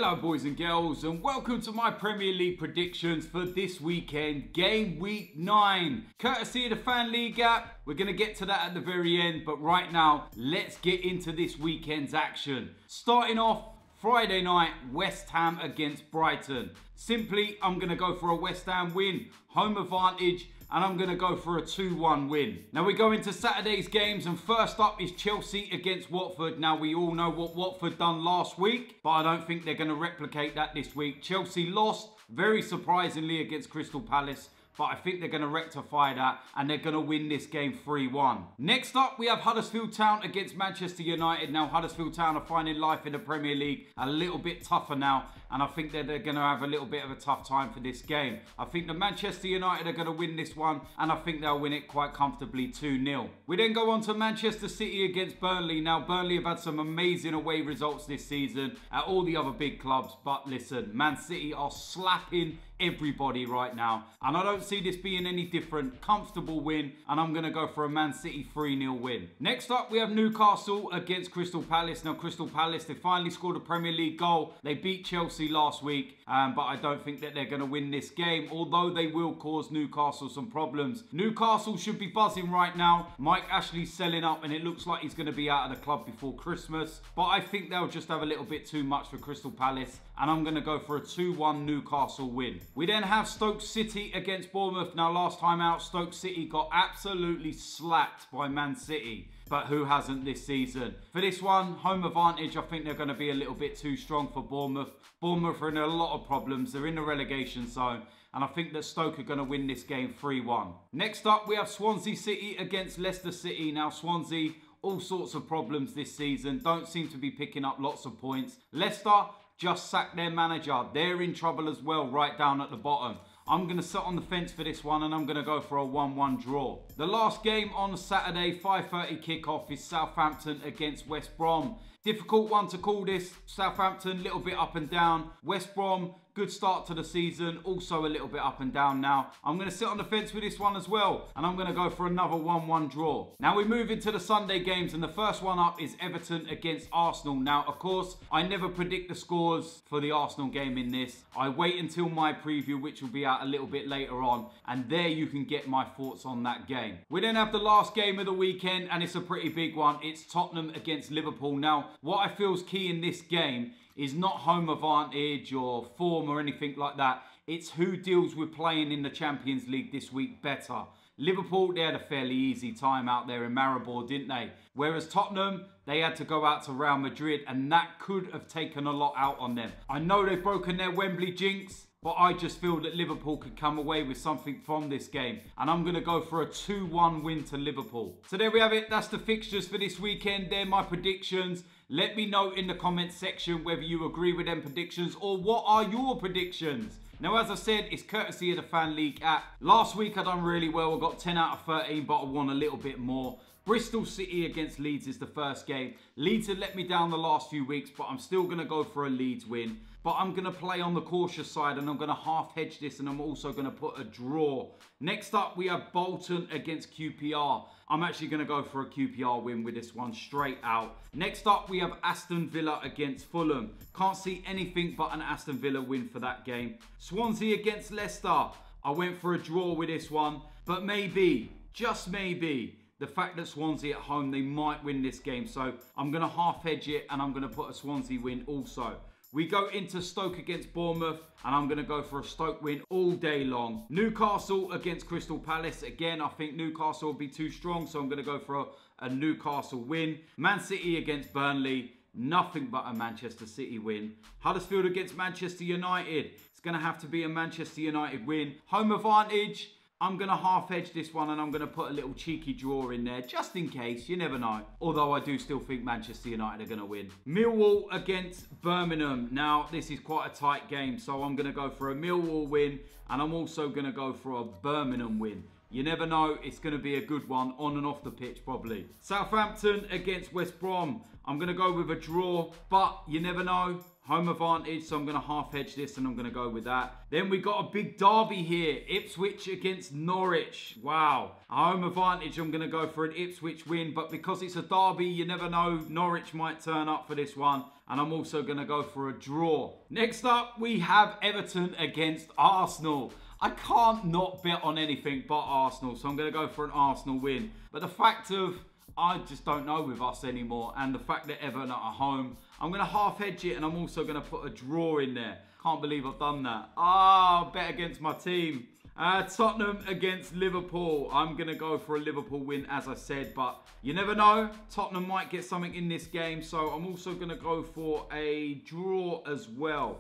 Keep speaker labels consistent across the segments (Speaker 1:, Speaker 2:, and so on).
Speaker 1: Hello boys and girls, and welcome to my Premier League predictions for this weekend, game week 9. Courtesy of the Fan League app, we're going to get to that at the very end, but right now, let's get into this weekend's action. Starting off, Friday night, West Ham against Brighton. Simply, I'm going to go for a West Ham win, home advantage, and I'm going to go for a 2-1 win. Now we go into Saturday's games, and first up is Chelsea against Watford. Now we all know what Watford done last week, but I don't think they're going to replicate that this week. Chelsea lost, very surprisingly, against Crystal Palace, but I think they're going to rectify that and they're going to win this game 3-1. Next up, we have Huddersfield Town against Manchester United. Now, Huddersfield Town are finding life in the Premier League a little bit tougher now, and I think that they're going to have a little bit of a tough time for this game. I think the Manchester United are going to win this one, and I think they'll win it quite comfortably 2-0. We then go on to Manchester City against Burnley. Now, Burnley have had some amazing away results this season at all the other big clubs, but listen, Man City are slapping everybody right now, and I don't see this being any different. Comfortable win, and I'm going to go for a Man City 3-0 win. Next up, we have Newcastle against Crystal Palace. Now, Crystal Palace, they finally scored a Premier League goal. They beat Chelsea last week, but I don't think that they're going to win this game, although they will cause Newcastle some problems. Newcastle should be buzzing right now. Mike Ashley's selling up, and it looks like he's going to be out of the club before Christmas, but I think they'll just have a little bit too much for Crystal Palace, and I'm going to go for a 2-1 Newcastle win. We then have Stoke City against Bournemouth. Now, last time out, Stoke City got absolutely slapped by Man City, but who hasn't this season? For this one, home advantage, I think they're going to be a little bit too strong for Bournemouth. Bournemouth are in a lot of problems. They're in the relegation zone, and I think that Stoke are going to win this game 3-1. Next up, we have Swansea City against Leicester City. Now, Swansea, all sorts of problems this season. Don't seem to be picking up lots of points. Leicester just sacked their manager. They're in trouble as well, right down at the bottom. I'm going to sit on the fence for this one, and I'm going to go for a 1-1 draw. The last game on Saturday, 5:30 kickoff, is Southampton against West Brom. Difficult one to call this. Southampton, little bit up and down. West Brom, good start to the season, also a little bit up and down now. I'm going to sit on the fence with this one as well, and I'm going to go for another 1-1 draw. Now we move into the Sunday games, and the first one up is Everton against Arsenal. Now, of course, I never predict the scores for the Arsenal game in this. I wait until my preview, which will be out a little bit later on, and there you can get my thoughts on that game. We then have the last game of the weekend, and it's a pretty big one. It's Tottenham against Liverpool. Now, what I feel is key in this game is not home advantage or form or anything like that. It's who deals with playing in the Champions League this week better. Liverpool, they had a fairly easy time out there in Maribor, didn't they? Whereas Tottenham, they had to go out to Real Madrid, and that could have taken a lot out on them. I know they've broken their Wembley jinx, but I just feel that Liverpool could come away with something from this game. And I'm going to go for a 2-1 win to Liverpool. So there we have it. That's the fixtures for this weekend. They're my predictions. Let me know in the comments section whether you agree with them predictions or what are your predictions. Now, as I said, it's courtesy of the Fan League app. Last week I done really well. I got 10 out of 13, but I won a little bit more. Bristol City against Leeds is the first game. Leeds have let me down the last few weeks, but I'm still going to go for a Leeds win. But I'm going to play on the cautious side, and I'm going to half hedge this, and I'm also going to put a draw. Next up, we have Bolton against QPR. I'm actually going to go for a QPR win with this one straight out. Next up, we have Aston Villa against Fulham. Can't see anything but an Aston Villa win for that game. Swansea against Leicester. I went for a draw with this one, but maybe, just maybe, the fact that Swansea at home, they might win this game. So I'm going to half hedge it, and I'm going to put a Swansea win also. We go into Stoke against Bournemouth, and I'm going to go for a Stoke win all day long. Newcastle against Crystal Palace. Again, I think Newcastle will be too strong, so I'm going to go for a Newcastle win. Man City against Burnley. Nothing but a Manchester City win. Huddersfield against Manchester United. It's going to have to be a Manchester United win. Home advantage. I'm going to half edge this one, and I'm going to put a little cheeky draw in there just in case. You never know. Although I do still think Manchester United are going to win. Millwall against Birmingham. Now, this is quite a tight game, so I'm going to go for a Millwall win, and I'm also going to go for a Birmingham win. You never know. It's going to be a good one on and off the pitch, probably. Southampton against West Brom. I'm going to go with a draw, but you never know. Home advantage, so I'm going to half hedge this and I'm going to go with that. Then we got a big derby here. Ipswich against Norwich. Wow. Home advantage, I'm going to go for an Ipswich win. But because it's a derby, you never know. Norwich might turn up for this one. And I'm also going to go for a draw. Next up, we have Everton against Arsenal. I can't not bet on anything but Arsenal. So I'm going to go for an Arsenal win. But the fact of, I just don't know with us anymore. And the fact that Everton are at home, I'm going to half hedge it and I'm also going to put a draw in there. Can't believe I've done that. Ah, bet against my team. Tottenham against Liverpool. I'm going to go for a Liverpool win, as I said, but you never know. Tottenham might get something in this game, so I'm also going to go for a draw as well.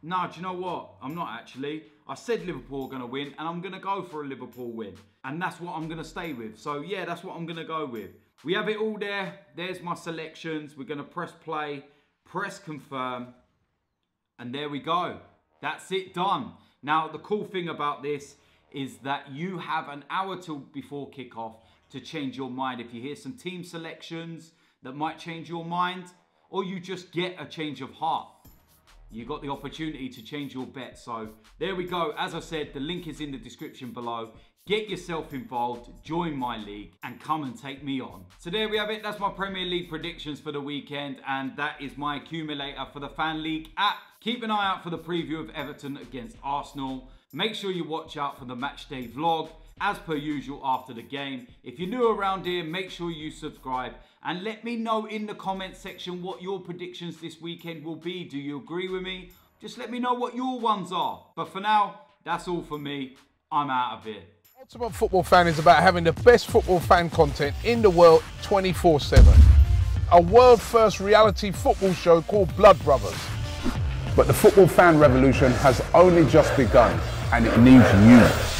Speaker 1: No, do you know what? I'm not actually. I said Liverpool are going to win, and I'm going to go for a Liverpool win. And that's what I'm going to stay with. So, yeah, that's what I'm going to go with. We have it all there. There's my selections. We're going to press play, press confirm, and there we go. That's it done. Now, the cool thing about this is that you have an hour till before kickoff to change your mind. If you hear some team selections that might change your mind, or you just get a change of heart, you got the opportunity to change your bet. So there we go. As I said, the link is in the description below. Get yourself involved, join my league, and come and take me on. So there we have it. That's my Premier League predictions for the weekend, and that is my accumulator for the Fan League app. Keep an eye out for the preview of Everton against Arsenal. Make sure you watch out for the matchday vlog, as per usual after the game. If you're new around here, make sure you subscribe. And let me know in the comment section what your predictions this weekend will be. Do you agree with me? Just let me know what your ones are. But for now, that's all for me. I'm out of here.
Speaker 2: Ultimate Football Fan is about having the best football fan content in the world 24/7. A world-first reality football show called Blood Brothers.
Speaker 3: But the football fan revolution has only just begun, and it needs you.